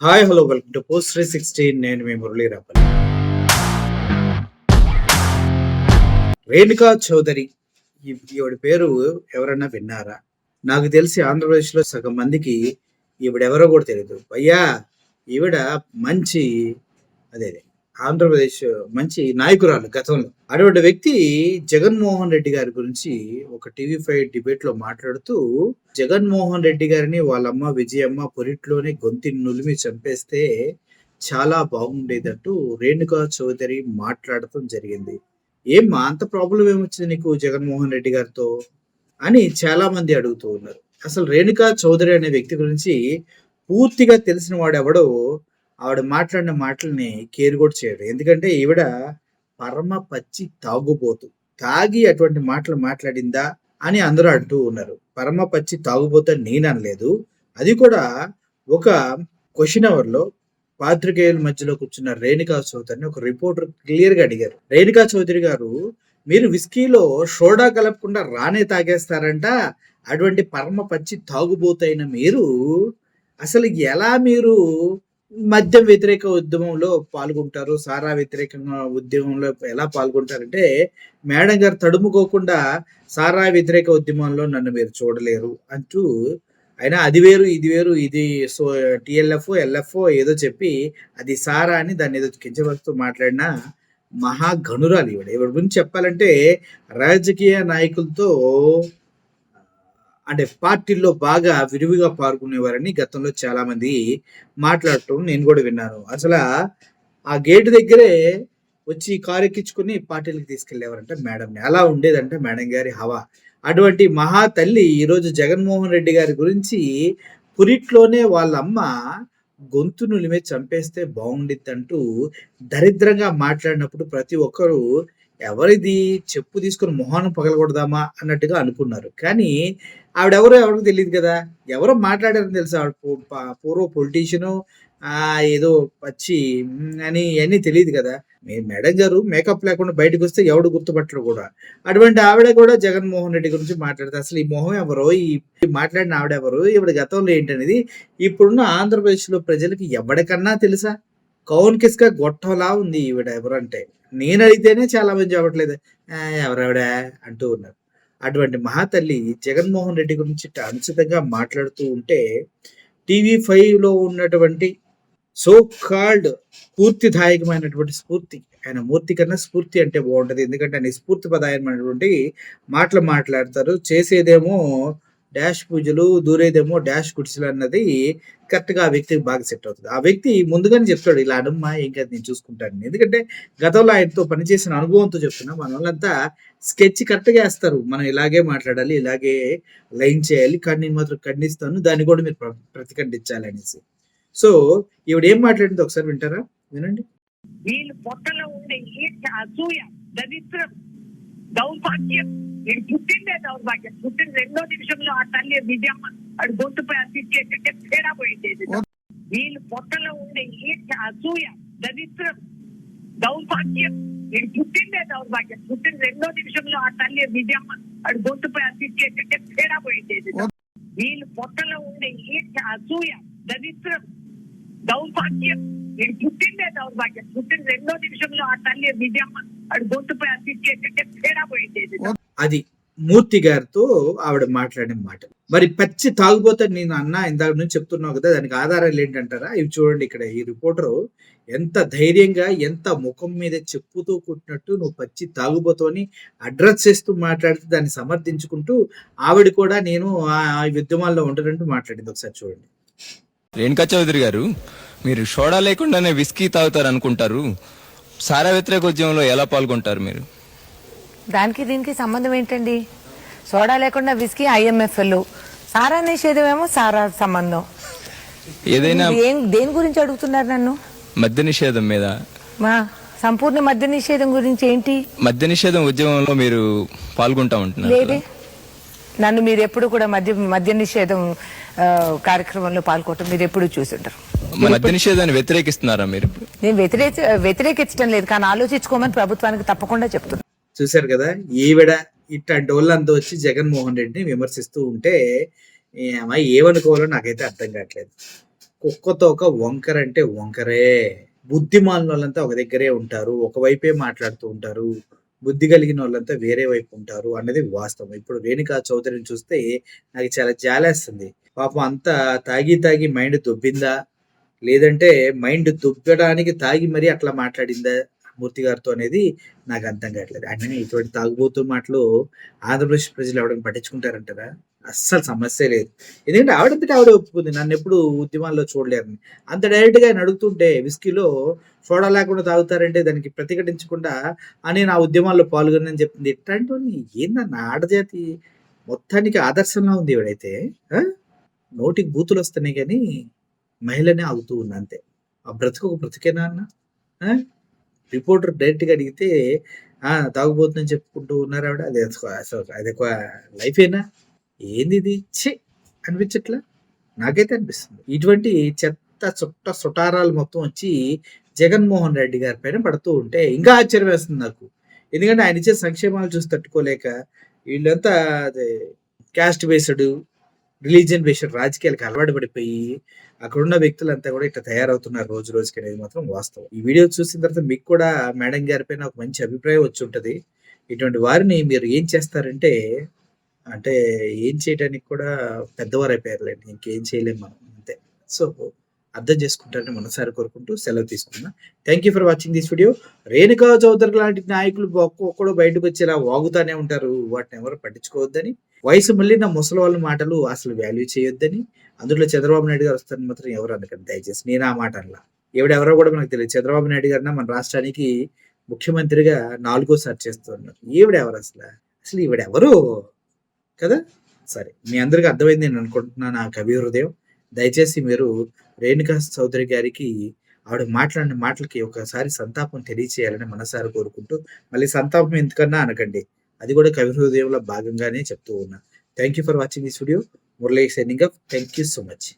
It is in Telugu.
Hi hello welcome to post 316. నేను మీ మురళీ రాపల్. రేణుకా చౌదరి ఈవిడ పేరు ఎవరన్నా విన్నారా? నాకు తెలిసి ఆంధ్రప్రదేశ్లో సగం మందికి ఈవిడెవరో కూడా తెలియదు. అయ్యా ఈవిడ మంచి అదే ఆంధ్రప్రదేశ్ మంచి నాయకురాలు గతంలో. అటువంటి వ్యక్తి జగన్మోహన్ రెడ్డి గారి గురించి ఒక టీవీ5 డిబేట్ లో మాట్లాడుతూ, జగన్మోహన్ రెడ్డి గారిని వాళ్ళమ్మ విజయమ్మ పొరిట్లోనే గొంతు నులిమి చంపేస్తే చాలా బాగుండేదంటూ రేణుకా చౌదరి మాట్లాడటం జరిగింది. ఏమ్మా అంత ప్రాబ్లం ఏమొచ్చింది నీకు జగన్మోహన్ రెడ్డి గారితో అని చాలా మంది అడుగుతూ ఉన్నారు. అసలు రేణుకా చౌదరి అనే వ్యక్తి గురించి పూర్తిగా తెలిసిన వాడెవడో ఆవిడ మాట్లాడిన మాటల్ని కేర్ కూడా చేయడు. ఎందుకంటే ఈవిడ పరమ పచ్చి తాగుబోతు. తాగి అటువంటి మాటలు మాట్లాడిందా అని అందరూ అంటూ ఉన్నారు. పరమ పచ్చి తాగుబోతు అని నేను అనలేదు. అది కూడా ఒక క్వశ్చన్ అవర్ లో పాత్రికేయుల మధ్యలో కూర్చున్న రేణుకా చౌదరిని ఒక రిపోర్టర్ క్లియర్ గా అడిగారు. రేణుకా చౌదరి గారు, మీరు విస్కీలో సోడా కలపకుండా రానే తాగేస్తారంట, అటువంటి పరమ పచ్చి తాగుబోతైన మీరు అసలు ఎలా మీరు మద్యం వ్యతిరేక ఉద్యమంలో పాల్గొంటారు, సారా వ్యతిరేకంగా ఉద్యమంలో ఎలా పాల్గొంటారంటే, మేడం గారు తడుముకోకుండా సారా వ్యతిరేక ఉద్యమంలో నన్ను మీరు చూడలేరు అంటూ, అయినా అది వేరు ఇది వేరు, ఇది సో టిఎల్ఎఫ్ ఎల్ఎఫ్ ఏదో చెప్పి అది సారా అని దాన్ని ఏదో కించపరుస్తూ మాట్లాడిన మహాగణురాలు ఈవిడ. ఈవిడ గురించి చెప్పాలంటే రాజకీయ నాయకులతో అంటే పార్టీల్లో బాగా విరివిగా పాల్గొనేవారని గతంలో చాలా మంది మాట్లాడటం నేను కూడా విన్నాను. అసలు ఆ గేటు దగ్గరే వచ్చి కారు ఎక్కించుకుని పార్టీలకు తీసుకెళ్లేవారంట మేడంని. అలా ఉండేదంట మేడం గారి హవా. అటువంటి మహా తల్లి ఈరోజు జగన్మోహన్ రెడ్డి గారి గురించి పురిట్లోనే వాళ్ళమ్మ గొంతు నులిమే చంపేస్తే బాగుండిద్దంటూ దరిద్రంగా మాట్లాడినప్పుడు ప్రతి ఒక్కరూ ఎవరిది చెప్పు తీసుకుని మొహాన్ని పగలగొడదామా అన్నట్టుగా అనుకున్నారు. కానీ ఆవిడెవరో ఎవరికి తెలియదు కదా. ఎవరో మాట్లాడారని తెలుసు. ఆవిడ పూర్వ పొలిటీషియను, ఏదో పచ్చి అని ఇవన్నీ తెలియదు కదా. మేడం గారు మేకప్ లేకుండా బయటకు వస్తే ఎవడు గుర్తుపట్టరు కూడా. అటువంటి ఆవిడ కూడా జగన్మోహన్ రెడ్డి గురించి మాట్లాడితే అసలు ఈ మొహం ఎవరో, ఈ మాట్లాడిన ఆవిడెవరు, ఈవిడ గతంలో ఏంటనేది ఇప్పుడున్న ఆంధ్రప్రదేశ్లో ప్రజలకి ఎవరికన్నా తెలుసా? కౌన్ కిస్కా గొట్టంలా ఉంది ఈవిడ ఎవరంటే. నేను అడిగితేనే చాలా మంది చెప్పట్లేదు ఎవరావిడ అంటూ ఉన్నారు. అటువంటి మహాతల్లి జగన్మోహన్ రెడ్డి గురించి అనుచితంగా మాట్లాడుతూ ఉంటే టీవీ5లో ఉన్నటువంటి సో కాల్డ్ స్ఫూర్తిదాయకమైనటువంటి స్ఫూర్తి, ఆయన మూర్తి కన్నా స్ఫూర్తి అంటే బాగుంటది. ఎందుకంటే ఆయన స్ఫూర్తిపదాయకమైనటువంటి మాటలు మాట్లాడతారు. చేసేదేమో డాష్ పూజలు, దూరేదేమో డాష్ గుడిసెలు అన్నది కరెక్ట్గా ఆ వ్యక్తికి బాగా సెట్ అవుతుంది. ఆ వ్యక్తి ముందుగానే చెప్తాడు, ఇలా అడమ్మా ఏం కాదు నేను చూసుకుంటాను. ఎందుకంటే గతంలో ఆయనతో పనిచేసిన అనుభవంతో చెప్తున్నా. మన వాళ్ళంతా స్కెచ్ కరెక్ట్గా వేస్తారు, మనం ఇలాగే మాట్లాడాలి, ఇలాగే లైన్ చేయాలి, కానీ నేను మాత్రం ఖండిస్తాను, దాన్ని కూడా మీరు ప్రతిఖండించాలి అనేసి. సో ఈవిడ ఏం మాట్లాడింది ఒకసారి వింటారా? వినండి. వీళ్ళు పొట్టలో ఉండే అసూయ, దరిద్రం, దౌర్భాగ్యం, వీడు పుట్టిందే దౌర్భాగ్యం. పుట్టిన 2వ నిమిషంలో ఆ తల్లి విజయమ్మ అడు గొంతుపై అతికేటంటే తేడా పోయింది. వీళ్ళు పొట్టలో ఉండే అసూయ, దరిద్రం, దౌర్భాగ్యం, వీడు పుట్టిందే దౌర్భాగ్యం. పుట్టిన 2వ నిమిషంలో ఆ తల్లి విజయమ్మ అడు గొంతుపై అతికేటంటే తేడా పోయింది. వీళ్ళు పొట్టలో ఉండే అసూయ, దరిద్రం, దౌర్భాగ్యం, వీడు పుట్టిందే దౌర్భాగ్యం. పుట్టిన 2వ నిమిషంలో ఆ తల్లి విజయమ్మ అడు గొంతుపై అతికేటంటే తేడా పోయింది. అది మూర్తి గారితో ఆవిడ మాట్లాడిన మాటలు. మరి పచ్చి తాగుబోతే నేను అన్నా ఇందాక నుంచి చెప్తున్నావు కదా, దానికి ఆధారాలు ఏంటంటారా? ఇవి చూడండి. ఇక్కడ ఈ రిపోర్టరు ఎంత ధైర్యంగా, ఎంత ముఖం మీద చెప్పుతూ కుట్టినట్టు నువ్వు పచ్చి తాగుబోతోని అడ్రస్ చేస్తూ మాట్లాడితే దాన్ని సమర్థించుకుంటూ ఆవిడ కూడా నేను ఆ ఉద్యమాల్లో ఉండనంటూ మాట్లాడింది. ఒకసారి చూడండి. రేణుకా చౌదరి గారు, మీరు సోడా లేకుండానే విస్కీ తాగుతారు అనుకుంటారు, సారా వ్యతిరేక ఉద్యమంలో ఎలా పాల్గొంటారు మీరు? దానికి దీనికి సంబంధం ఏంటండి? సోడా లేకుండా విస్కీ ఐఎంఎఫ్ఎల్, సారా నిషేధం ఏమో సారా సంబంధం. ఏదైనా దేని గురించి అడుగుతున్నారు నన్ను? మద్య నిషేధం మీద. మా సంపూర్ణ మద్య నిషేధం గురించి ఏంటి? మద్య నిషేధం ఉద్యమంలో మీరు పాల్గొంటా ఉంటున్నారు లేదే. నన్ను మీరు ఎప్పుడు కూడా మద్య నిషేధం కార్యక్రమంలో పాల్గొనడం మీరు ఎప్పుడు చూసుంటారు. మద్య నిషేధాన్ని వ్యతిరేకిస్తున్నారా మీరు? నేను వ్యతిరేకించడం లేదు, కానీ ఆలోచించుకోమని ప్రభుత్వానికి తప్పకుండా చెప్తున్నాను. చూశారు కదా, ఈవిడ ఇట్లాంటి వాళ్ళంతా వచ్చి జగన్మోహన్ రెడ్డిని విమర్శిస్తూ ఉంటే ఏమనుకోవాలో నాకైతే అర్థం కావట్లేదు. కుక్కతో ఒక వంకర అంటే వంకరే. బుద్ధిమాలినోళ్ళంతా ఒక దగ్గరే ఉంటారు. ఒకవైపే మాట్లాడుతూ ఉంటారు. బుద్ధి కలిగినోళ్ళంతా వేరే వైపు ఉంటారు అన్నది వాస్తవం. ఇప్పుడు రేణుకా చౌదరిని చూస్తే నాకు చాలా జాలేస్తుంది. పాపం అంతా తాగి మైండ్ దొబ్బిందా? లేదంటే మైండ్ దుబ్బడానికి తాగి మరీ అట్లా మాట్లాడిందా మూర్తి గారితో అనేది నాకు అర్థం కావట్లేదు. అంటే ఇటువంటి తాగుబోతు మాటలు ఆంధ్రప్రదేశ్ ప్రజలు ఎవరైనా పట్టించుకుంటారంటారా? అస్సలు సమస్యే లేదు. ఎందుకంటే ఆవిడంతట ఆవిడే ఒప్పుకుంది. నన్నెప్పుడు ఉద్యమాల్లో చూడలేరని. అంత డైరెక్ట్‌గా ఆయన అడుగుతుంటే విస్కీలో సోడా లేకుండా తాగుతారంటే దానికి ప్రతిఘటించకుండా నేను ఆ ఉద్యమాల్లో పాల్గొన్నానని చెప్తుంది. ఇట్లాంటివన్నీ ఏందన్నా ఆడజాతి మొత్తానికి ఆదర్శంలా ఉంది ఈవిడైతే. ఆ! నోటికి బూతులొస్తున్నాయి గానీ మహిళనే ఆగుతూ ఉంది అంతే. ఆ బ్రతుకు ఒక బ్రతికేనా అన్న? ఆ! రిపోర్టర్ డైరెక్ట్‌గా అడిగితే తాగుబోతులని చెప్పుకుంటూ ఉన్నారావిడ. అది అసలు అదొక లైఫేనా? ఏందిది? ఛీ! అనిపించట్లా? నాకైతే అనిపిస్తుంది. ఇటువంటి చెత్త సుటారాలు మొత్తం వచ్చి జగన్మోహన్ రెడ్డి గారి పైన పడుతూ ఉంటే ఇంకా ఆశ్చర్యం వేస్తుంది నాకు. ఎందుకంటే ఆయన ఇచ్చే సంక్షేమాలు చూసి తట్టుకోలేక వీళ్ళంతా అదే క్యాస్ట్ బేస్డ్, రిలీజియన్ బేస్డ్ రాజకీయాలకు అలవాటు పడిపోయి అక్కడున్న వ్యక్తులంతా కూడా ఇట్లా తయారవుతున్నారు రోజు రోజుకి అనేది మాత్రం వాస్తవం. ఈ వీడియో చూసిన తర్వాత మీకు కూడా మేడం గారి పైన ఒక మంచి అభిప్రాయం వచ్చి ఉంటది. ఇటువంటి వారిని మీరు ఏం చేస్తారంటే అంటే ఏం చేయడానికి కూడా పెద్దవారైపోయారులెండి. ఇంకేం చేయలేం మనం అంతే. సో, అర్థం చేసుకుంటారని మనసారా కోరుకుంటూ సెలవు తీసుకున్నా. Thank you for watching this video. Renuka Chowdhury లాంటి నాయకులు ఒక్కొక్కడు బయటకొచ్చి ఇలా వాగుతానే ఉంటారు. వాటిని ఎవరు పట్టించుకోవద్దని, వయసు మళ్ళిన ముసలివాళ్ళ మాటలు అసలు వాల్యూ చేయొద్దని, అందులో చంద్రబాబు నాయుడు గారు వస్తారని మాత్రం ఎవరు అనకండి దయచేసి. నేను ఆ మాట అనలా. ఈవిడెవరో కూడా మనకు తెలియదు. చంద్రబాబు నాయుడు గారిన మన రాష్ట్రానికి ముఖ్యమంత్రిగా 4గోసారి చేస్తున్నారు. ఈవిడెవరసల? అసలు ఈవిడెవరు? కదా! సరే. మీ అందరికి అర్థమైంది నేను అనుకుంటున్నాను ఆ కవి హృదయం. దయచేసి మీరు రేణుకా చౌదరి గారికి ఆవిడ మాట్లాడిన మాటలకి ఒకసారి సంతాపం తెలియచేయాలని మనసారా కోరుకుంటూ, మళ్ళీ సంతాపం ఎందుకన్నా అనకండి. అది కూడా కవి హృదయంలో భాగంగానే చెప్తూ ఉన్నా. Thank you for watching this video. Murali signing off. Thank you so much.